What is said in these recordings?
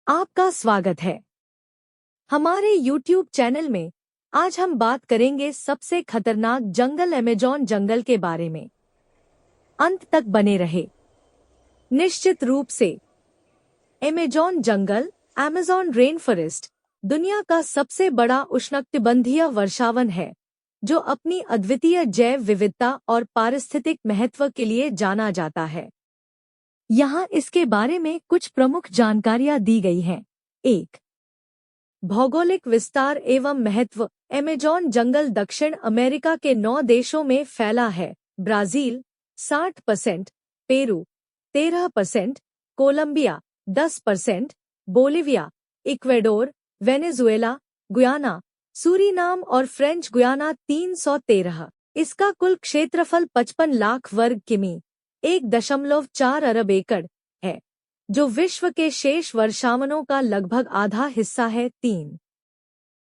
आपका स्वागत है हमारे YouTube चैनल में। आज हम बात करेंगे सबसे खतरनाक जंगल अमेज़न जंगल के बारे में। अंत तक बने रहे। निश्चित रूप से अमेज़न जंगल, अमेज़न रेन फॉरेस्ट, दुनिया का सबसे बड़ा उष्णकटिबंधीय वर्षावन है, जो अपनी अद्वितीय जैव विविधता और पारिस्थितिक महत्व के लिए जाना जाता है। यहाँ इसके बारे में कुछ प्रमुख जानकारियाँ दी गई हैं। 1. भौगोलिक विस्तार एवं महत्व। अमेज़न जंगल दक्षिण अमेरिका के 9 देशों में फैला है। Brazil 60%, Peru 13%, Colombia 10%, Bolivia, Ecuador, Venezuela, Guyana, Suriname और फ्रेंच गुयाना 313। इसका कुल क्षेत्रफल 55 लाख वर्ग किमी 1.4 अरब एकड़ है, जो विश्व के शेष वर्षावनों का लगभग आधा हिस्सा है। 3.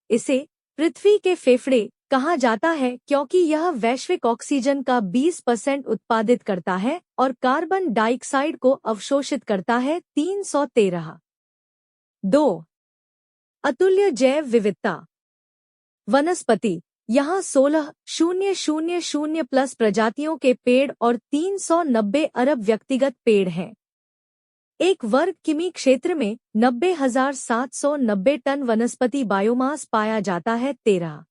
इसे पृथ्वी के फेफड़े कहा जाता है क्योंकि यह वैश्विक ऑक्सीजन का 20% उत्पादित करता है और कार्बन डाइऑक्साइड को अवशोषित करता है। 313। 2. अतुल्य जैव विविधता। वनस्पति। यहाँ 16,000 प्लस प्रजातियों के पेड़ और 390 अरब व्यक्तिगत पेड़ हैं। 1 वर्ग किमी क्षेत्र में 90,790 टन वनस्पति बायोमास पाया जाता है। 13.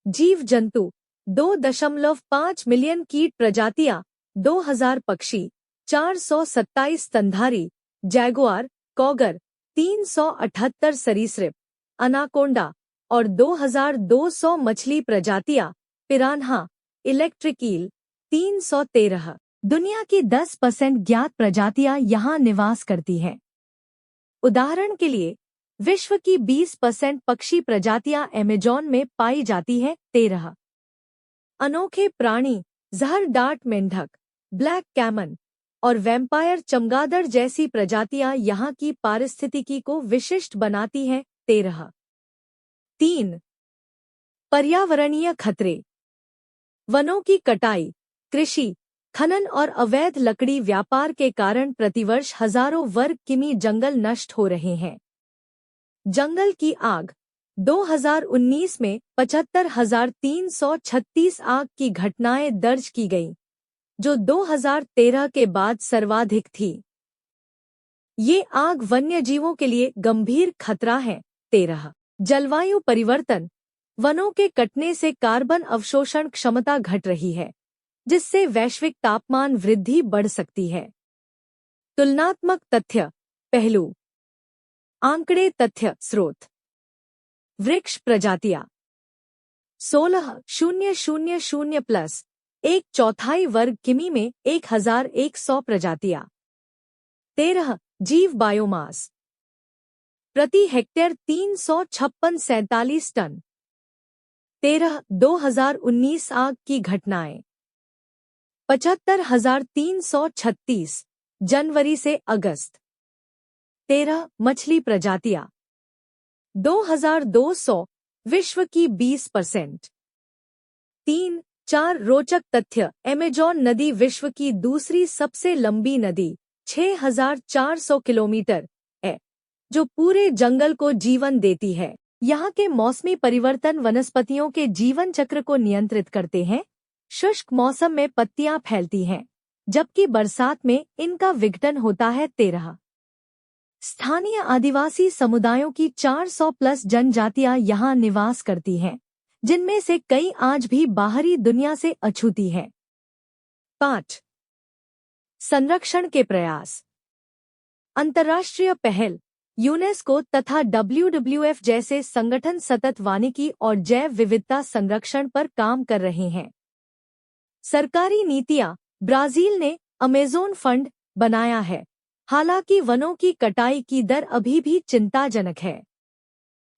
जीव जंतु। 2.5 मिलियन कीट प्रजातियां, 2000 पक्षी, 427 स्तनधारी, जैगुआर, कॉगर, 378 सरीसृप, अनाकोंडा और 2200 मछली प्रजातियां, पिरान्हा, इलेक्ट्रिक ईल। 313। दुनिया की 10% ज्ञात प्रजातियां यहाँ निवास करती हैं। उदाहरण के लिए विश्व की 20% पक्षी प्रजातियां अमेज़न में पाई जाती हैं। 13. अनोखे प्राणी। जहर डार्ट मेंढक, ब्लैक कैमन और वैम्पायर चमगादड़ जैसी प्रजातियां यहाँ की पारिस्थितिकी को विशिष्ट बनाती हैं। 13. 3. पर्यावरणीय खतरे। वनों की कटाई, कृषि, खनन और अवैध लकड़ी व्यापार के कारण प्रतिवर्ष हजारों वर्ग किमी जंगल नष्ट हो रहे हैं। जंगल की आग। 2019 में 75,336 आग की घटनाएं दर्ज की गईं, जो 2013 के बाद सर्वाधिक थी। ये आग वन्यजीवों के लिए गंभीर खतरा है। 13. जलवायु परिवर्तन। वनों के कटने से कार्बन अवशोषण क्षमता घट रही है, जिससे वैश्विक तापमान वृद्धि बढ़ सकती है। तुलनात्मक तथ्य पहलू। आंकड़े तथ्य स्रोत। वृक्ष प्रजातियां। 16,000 प्लस 1/4 वर्ग किमी में 1100 प्रजातियां। 13. जीव बायोमास। प्रति हेक्टेयर 356-47 टन। 13. 2019 आग की घटनाएं। 75,336 जनवरी से अगस्त। 13. मछली प्रजातियां। 2,200 विश्व की 20%। 3. 4 रोचक तथ्य। अमेज़न नदी विश्व की दूसरी सबसे लंबी नदी 6,400 किलोमीटर है, जो पूरे जंगल को जीवन देती है। यहाँ के मौसमी परिवर्तन वनस्पतियों के जीवन चक्र को नियंत्रित करते हैं। शुष्क मौसम में पत्तियां फैलती हैं, जबकि बरसात में इनका विघटन होता है। 13. स्थानीय आदिवासी समुदायों की 400 प्लस जनजातियां यहाँ निवास करती हैं, जिनमें से कई आज भी बाहरी दुनिया से अछूती हैं। 5. संरक्षण के प्रयास। अंतर्राष्ट्रीय पहल, यूनेस्को तथा WWF जैसे संगठन सतत वानिकी और जैव विविधता संरक्षण पर काम कर रहे हैं। सरकारी नीतियां। ब्राजील ने अमेज़न फंड बनाया है, हालांकि वनों की कटाई की दर अभी भी चिंताजनक है।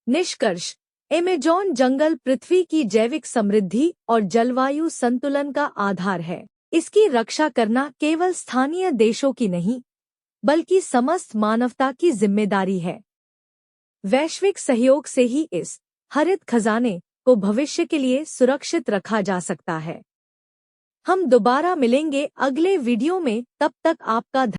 निष्कर्ष। अमेज़न जंगल पृथ्वी की जैविक समृद्धि और जलवायु संतुलन का आधार है। इसकी रक्षा करना केवल स्थानीय देशों की नहीं, बल्कि समस्त मानवता की जिम्मेदारी है। वैश्विक सहयोग से ही इस हरित खजाने को भविष्य के लिए सुरक्षित रखा जा सकता है। हम दोबारा मिलेंगे अगले वीडियो में, तब तक आपका